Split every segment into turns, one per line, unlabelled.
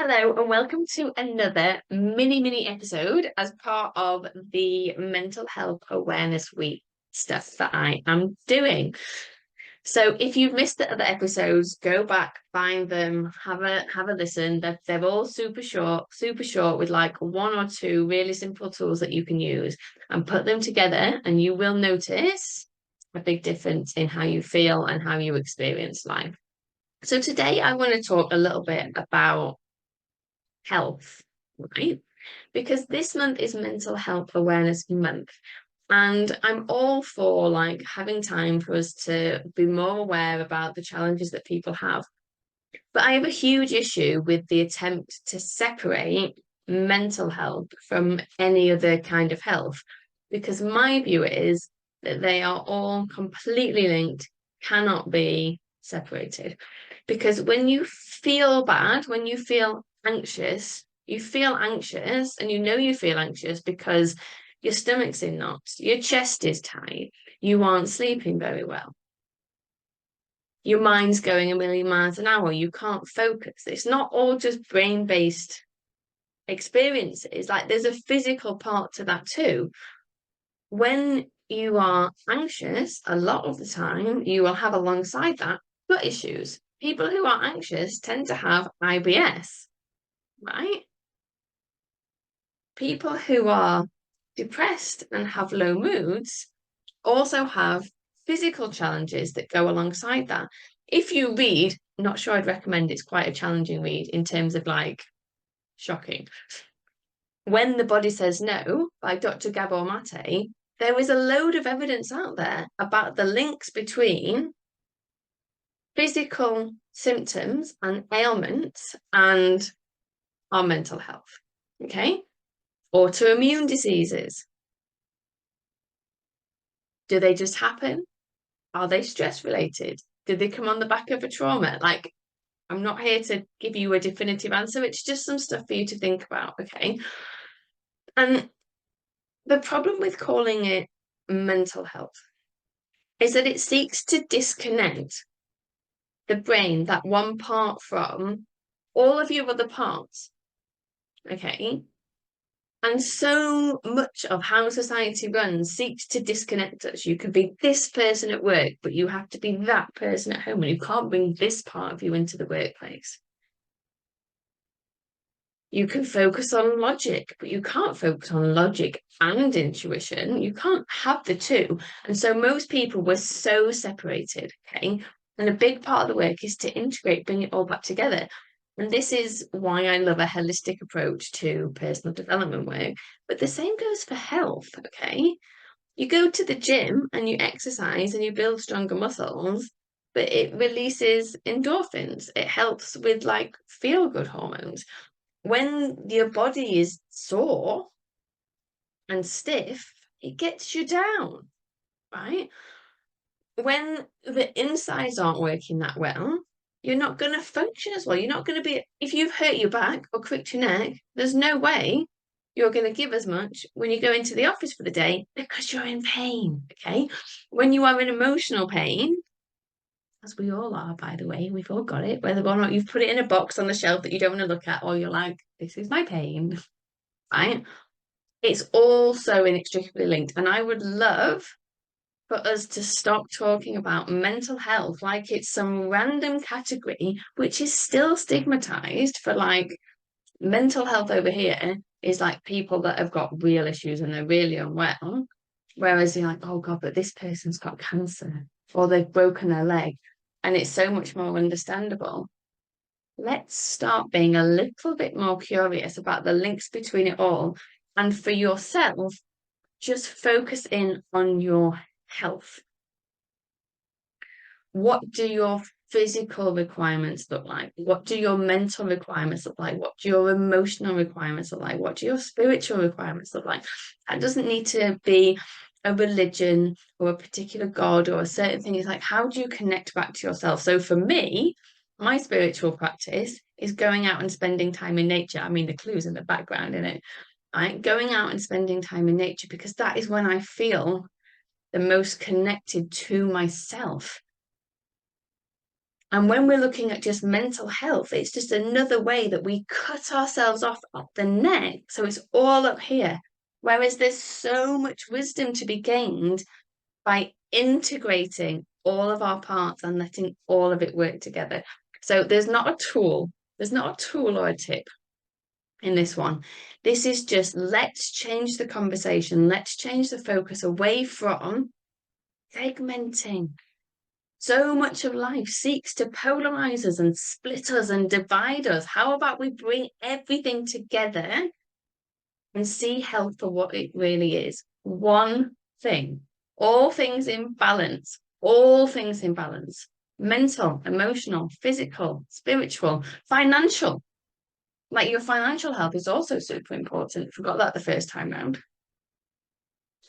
Hello and welcome to another mini episode as part of the Mental Health Awareness Week stuff that I am doing. So if you've missed the other episodes, go back, find them, have a listen. They're all super short with like one or two really simple tools that you can use and put them together, and you will notice a big difference in how you feel and how you experience life. So today I want to talk a little bit about health, right? Because this month is Mental Health Awareness Month. And I'm all for like having time for us to be more aware about the challenges that people have. But I have a huge issue with the attempt to separate mental health from any other kind of health, because my view is that they are all completely linked, cannot be separated. Because when you feel bad, when you feel anxious, and you feel anxious because your stomach's in knots, your chest is tight, you aren't sleeping very well, your mind's going a million miles an hour, you can't focus. It's not all just brain-based experiences. Like there's a physical part to that too. When you are anxious, a lot of the time you will have alongside that gut issues. People who are anxious tend to have IBS, right? People who are depressed and have low moods also have physical challenges that go alongside that. If you read, not sure I'd recommend, it's quite a challenging read in terms of like shocking. When the Body Says No by Dr. Gabor Mate, there is a load of evidence out there about the links between physical symptoms and ailments and our mental health. Okay. Autoimmune diseases. Do they just happen? Are they stress related? Did they come on the back of a trauma? Like, I'm not here to give you a definitive answer. It's just some stuff for you to think about. Okay. And the problem with calling it mental health is that it seeks to disconnect the brain, that one part, from all of your other parts. Okay. And so much of how society runs seeks to disconnect us. You can be this person at work, but you have to be that person at home, and you can't bring this part of you into the workplace. You can focus on logic, but you can't focus on logic and intuition. You can't have the two. And so most people were so separated, okay? And a big part of the work is to integrate, bring it all back together. And this is why I love a holistic approach to personal development work. But the same goes for health, okay? You go to the gym and you exercise and you build stronger muscles, but it releases endorphins. It helps with like feel good hormones. When your body is sore and stiff, it gets you down, right? When the insides aren't working that well, you're not going to function as well. You're not going to be, if you've hurt your back or cricked your neck, there's no way you're going to give as much when you go into the office for the day because you're in pain, okay? When you are in emotional pain, as we all are, by the way, we've all got it, whether or not you've put it in a box on the shelf that you don't want to look at, or you're like, this is my pain, right? It's all so inextricably linked. And I would love for us to stop talking about mental health like it's some random category, which is still stigmatized. For like mental health over here is like people that have got real issues and they're really unwell. Whereas you're like, oh God, but this person's got cancer or they've broken their leg. And it's so much more understandable. Let's start being a little bit more curious about the links between it all. And for yourself, just focus in on your health. What do your physical requirements look like? What do your mental requirements look like? What do your emotional requirements look like? What do your spiritual requirements look like? That doesn't need to be a religion or a particular god or a certain thing. It's like, how do you connect back to yourself? So for me, my spiritual practice is going out and spending time in nature. I mean, the clues in the background in it, right? Going out and spending time in nature, because that is when I feel the most connected to myself. And when we're looking at just mental health, it's just another way that we cut ourselves off at the neck. So it's all up here. Whereas there's so much wisdom to be gained by integrating all of our parts and letting all of it work together. So there's not a tool or a tip in this one. This is just, let's change the conversation. Let's change the focus away from segmenting. So much of life seeks to polarize us and split us and divide us. How about we bring everything together and see health for what it really is? One thing. All things in balance. All things in balance. Mental, emotional, physical, spiritual, financial. Like, your financial health is also super important. Forgot that the first time round.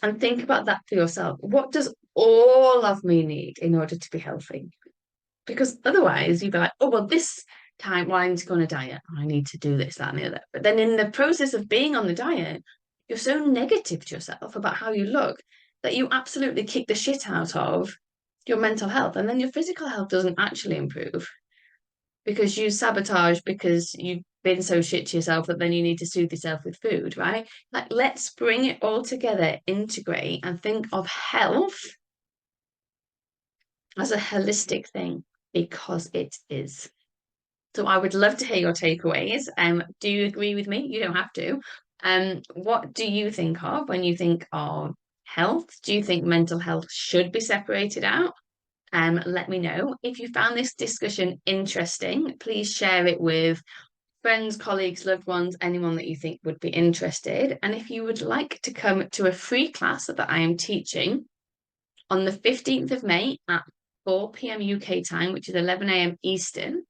And think about that for yourself. What does all of me need in order to be healthy? Because otherwise you'd be like, oh, well, this time, well, I need to go on a diet. I need to do this, that, and the other. But then in the process of being on the diet, you're so negative to yourself about how you look that you absolutely kick the shit out of your mental health. And then your physical health doesn't actually improve because you sabotage because you've been so shit to yourself that then you need to soothe yourself with food, right? Like, let's bring it all together, integrate, and think of health as a holistic thing, because it is. So I would love to hear your takeaways. Do you agree with me? You don't have to. What do you think of when you think of health? Do you think mental health should be separated out? Let me know. If you found this discussion interesting, please share it with friends, colleagues, loved ones, anyone that you think would be interested. And if you would like to come to a free class that I am teaching on the 15th of May at 4 p.m. UK time, which is 11 a.m. Eastern,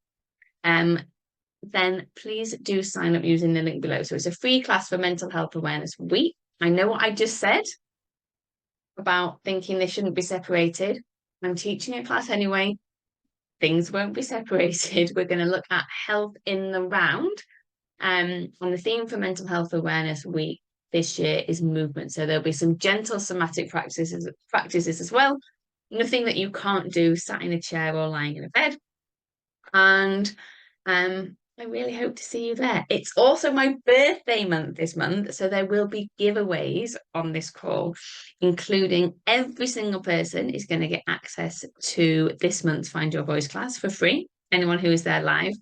then please do sign up using the link below. So it's a free class for Mental Health Awareness Week. I know what I just said about thinking they shouldn't be separated. I'm teaching a class anyway. Things won't be separated. We're going to look at health in the round. And the theme for Mental Health Awareness Week this year is movement. So there'll be some gentle somatic practices as well. Nothing that you can't do sat in a chair or lying in a bed. And I really hope to see you there. It's also my birthday month this month, so there will be giveaways on this call, including every single person is going to get access to this month's Find Your Voice class for free, anyone who is there live.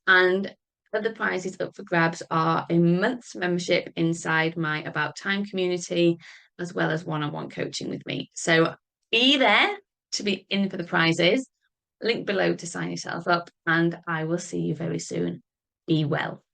And other prizes up for grabs are a month's membership inside my About Time community, as well as one-on-one coaching with me. So be there to be in for the prizes. Link below to sign yourself up, and I will see you very soon. Be well.